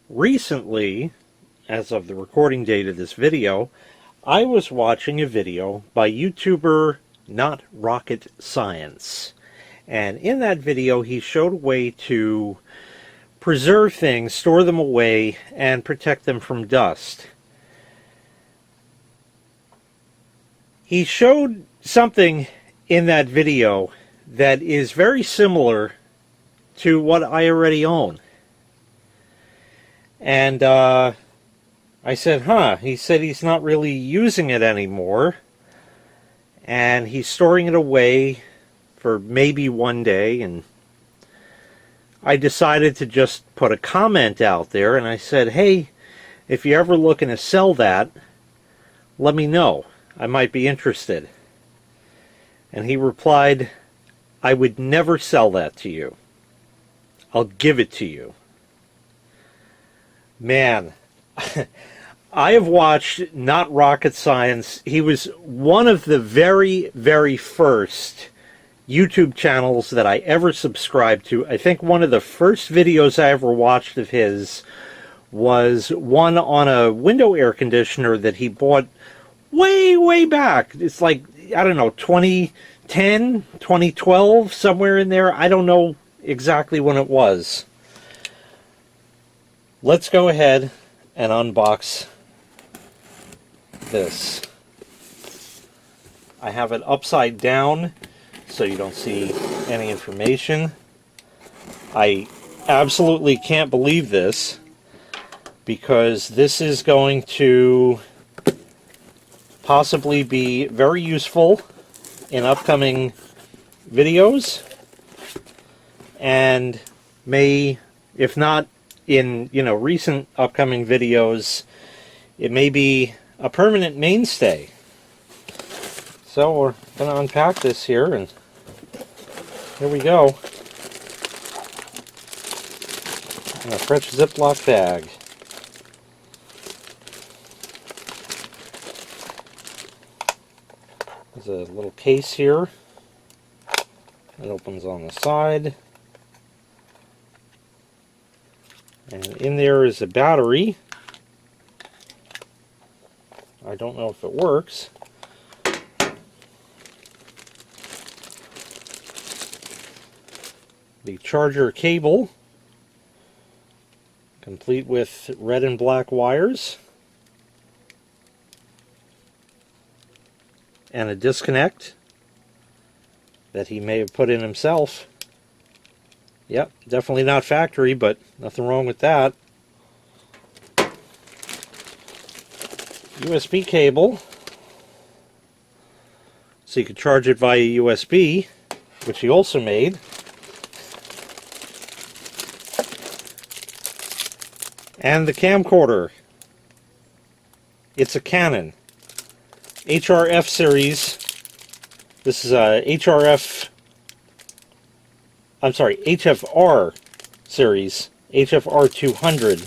Recently, as of the recording date of this video, I was watching a video by YouTuber Not Rocket Science. And in that video, he showed a way to preserve things, store them away, and protect them from dust. He showed something in that video that is very similar to what I already own. And I said, huh. He said he's not really using it anymore. And he's storing it away for maybe one day. And I decided to just put a comment out there. And I said, hey, if you're ever looking to sell that, let me know. I might be interested. And he replied, I would never sell that to you. I'll give it to you. Man, I have watched Not Rocket Science. He was one of the very, very first YouTube channels that I ever subscribed to. I think one of the first videos I ever watched of his was one on a window air conditioner that he bought way, way back. It's like, I don't know, 2010, 2012, somewhere in there. I don't know exactly when it was. Let's go ahead and unbox this. I have it upside down so you don't see any information. I absolutely can't believe this because this is going to possibly be very useful in upcoming videos and may, if not in recent upcoming videos, it may be a permanent mainstay. So we're going to unpack this here, and here we go. In a fresh Ziploc bag. There's a little case here. It opens on the side. And in there is a battery. I don't know if it works. The charger cable, complete with red and black wires. And a disconnect that he may have put in himself. Yep, definitely not factory, but nothing wrong with that. USB cable, so you could charge it via USB, which he also made. And the camcorder. It's a Canon HRF series. This is a HF-R series, HF-R 200.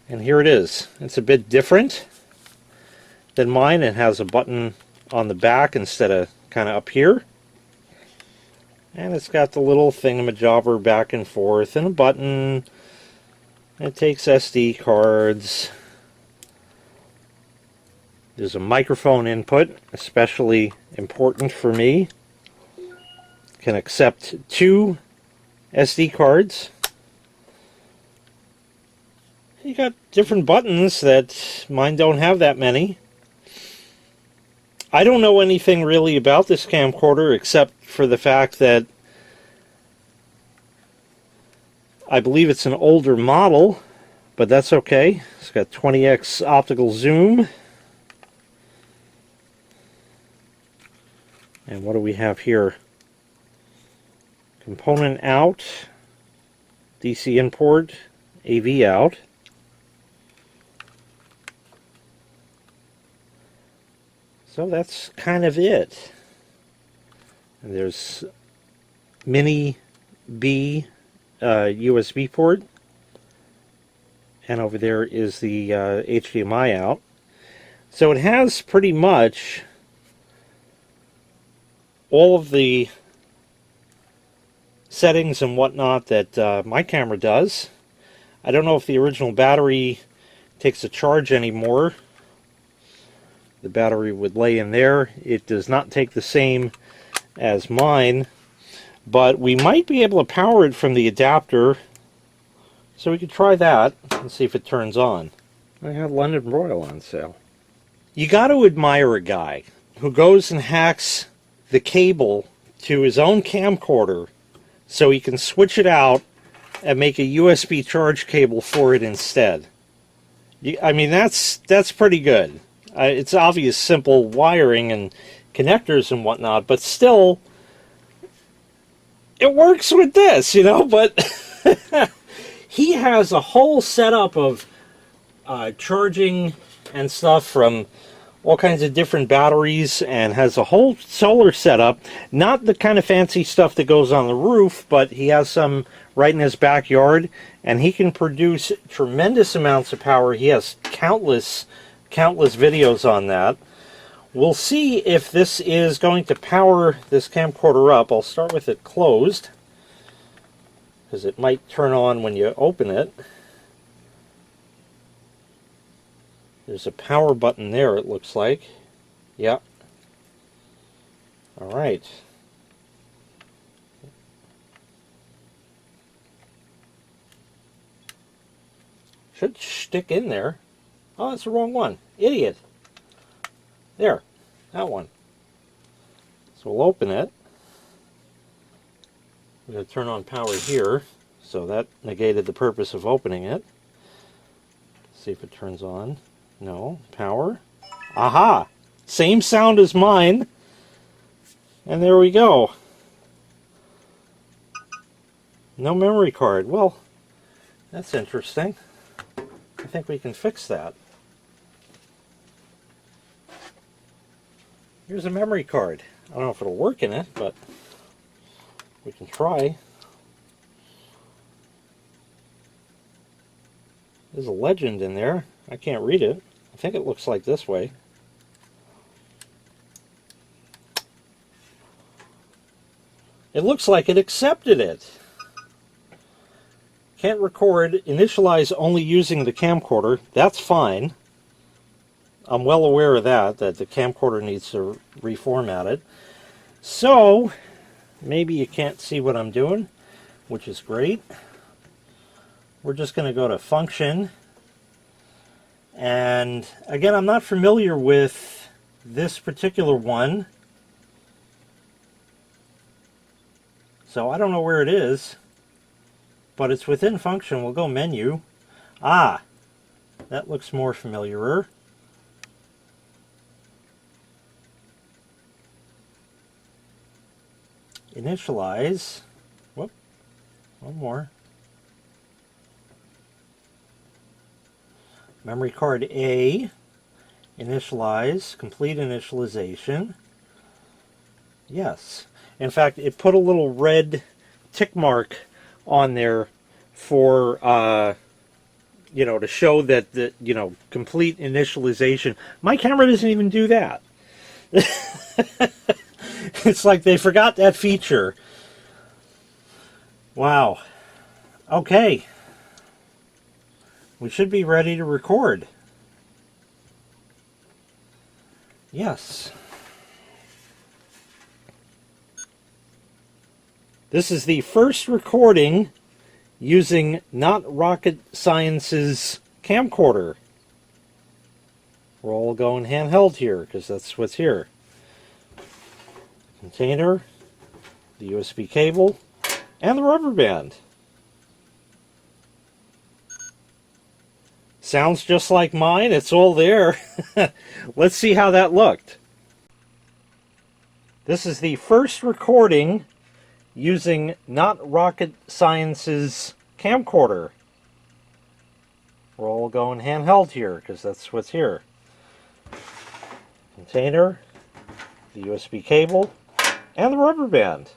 And here it is. It's a bit different than mine. It has a button on the back instead of kind of up here. And it's got the little thingamajobber back and forth and a button. It takes SD cards. There's a microphone input, especially important for me. Can accept 2 SD cards. You got different buttons that mine don't have that many. I don't know anything really about this camcorder except for the fact that I believe it's an older model, but that's okay. It's got 20x optical zoom. And what do we have here? Component out, DC in port, AV out. So that's kind of it. And there's mini B USB port. And over there is the HDMI out. So it has pretty much all of the settings and whatnot that my camera does. I don't know if the original battery takes a charge anymore. The battery would lay in there. It does not take the same as mine, but we might be able to power it from the adapter, so we could try that and see if it turns on. I had London Royal on sale. You got to admire a guy who goes and hacks the cable to his own camcorder so he can switch it out and make a USB charge cable for it instead. I mean, that's pretty good. It's obvious simple wiring and connectors and whatnot, but still, it works with this, you know, but he has a whole setup of charging and stuff from all kinds of different batteries, and has a whole solar setup. Not the kind of fancy stuff that goes on the roof, but he has some right in his backyard, and he can produce tremendous amounts of power. He has countless videos on that. We'll see if this is going to power this camcorder up. I'll start with it closed, because it might turn on when you open it. There's a power button there, it looks like. Yep. All right. Should stick in there. Oh, that's the wrong one. Idiot. There. That one. So we'll open it. We're going to turn on power here. So that negated the purpose of opening it. See if it turns on. No. Power. Aha! Same sound as mine. And there we go. No memory card. Well, that's interesting. I think we can fix that. Here's a memory card. I don't know if it'll work in it, but we can try. There's a legend in there. I can't read it. I think it looks like this way. It looks like it accepted it. Can't record, initialize only using the camcorder. That's fine. I'm well aware of that the camcorder needs to reformat it. So, maybe you can't see what I'm doing, which is great. We're just going to go to Function. And again, I'm not familiar with this particular one, so I don't know where it is, but it's within Function. We'll go Menu. Ah, that looks more familiar. Initialize. Whoop, one more. Memory card A, initialize, complete initialization. Yes. In fact, it put a little red tick mark on there for, you know, to show that, complete initialization. My camera doesn't even do that. It's like they forgot that feature. Wow. Okay. We should be ready to record. Yes. This is the first recording using Not Rocket Science's camcorder. We're all going handheld here because that's what's here. Container, the USB cable, and the rubber band. Sounds just like mine. It's all there. Let's see how that looked. This is the first recording using Not Rocket Science's camcorder. We're all going handheld here because that's what's here. Container, the USB cable, and the rubber band.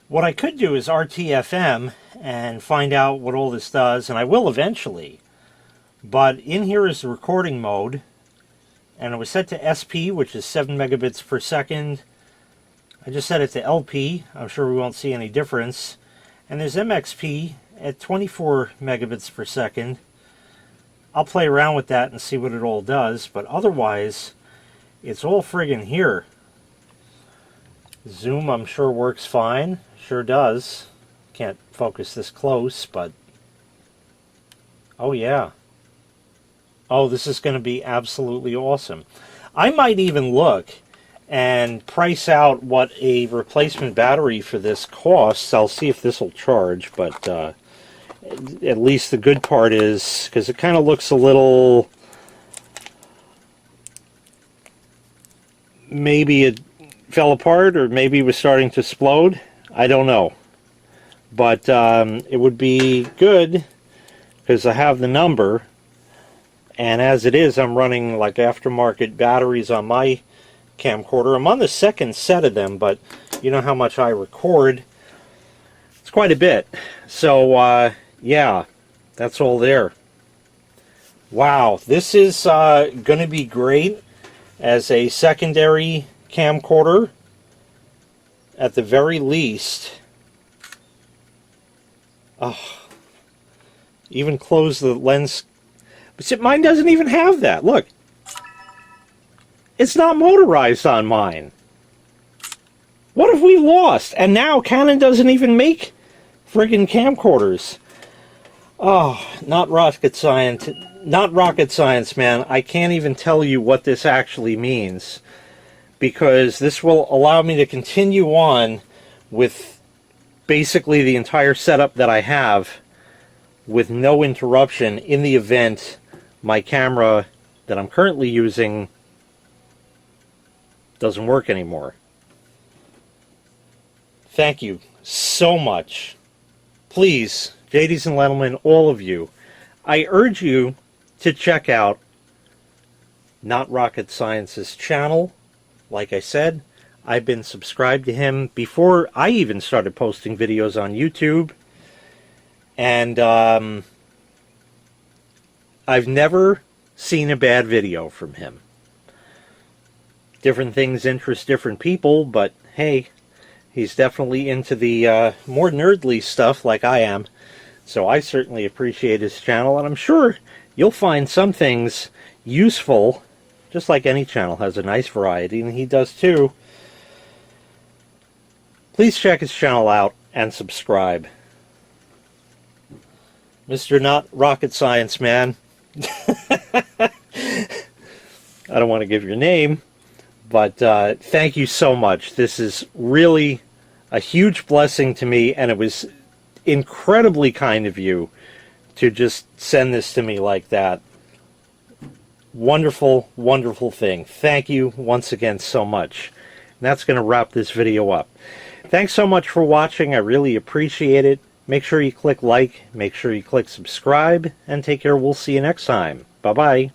What I could do is RTFM and find out what all this does, and I will eventually. But in here is the recording mode, and it was set to SP, which is 7 megabits per second. I just set it to LP. I'm sure we won't see any difference. And there's MXP at 24 megabits per second. I'll play around with that and see what it all does, but otherwise, it's all friggin' here. Zoom, I'm sure, works fine. Sure does. Can't focus this close, but... oh, yeah. Oh, this is going to be absolutely awesome. I might even look and price out what a replacement battery for this costs. I'll see if this will charge, but at least the good part is, because it kind of looks a little... maybe it fell apart, or maybe it was starting to explode. I don't know. But it would be good, because I have the number, and as it is, I'm running like aftermarket batteries on my camcorder. I'm on the second set of them, but you know how much I record. It's quite a bit. So, yeah, that's all there. Wow, this is going to be great as a secondary camcorder, at the very least. Oh, even close the lens. But see, mine doesn't even have that. Look. It's not motorized on mine. What have we lost? And now Canon doesn't even make friggin' camcorders. Oh, not rocket science. Not rocket science, man. I can't even tell you what this actually means, because this will allow me to continue on with basically the entire setup that I have with no interruption in the event my camera that I'm currently using doesn't work anymore. Thank you so much. Please, ladies and gentlemen, all of you, I urge you to check out Not Rocket Science's channel. Like I said, I've been subscribed to him before I even started posting videos on YouTube. And I've never seen a bad video from him. Different things interest different people, but hey, he's definitely into the more nerdly stuff like I am. So I certainly appreciate his channel, and I'm sure you'll find some things useful, just like any channel has a nice variety, and he does too. Please check his channel out and subscribe. Mr. Not Rocket Science Man. I don't want to give your name, but thank you so much. This is really a huge blessing to me, and it was incredibly kind of you to just send this to me like that. Wonderful, wonderful thing. Thank you once again so much. And that's going to wrap this video up. Thanks so much for watching. I really appreciate it. Make sure you click like, make sure you click subscribe, and take care. We'll see you next time. Bye-bye.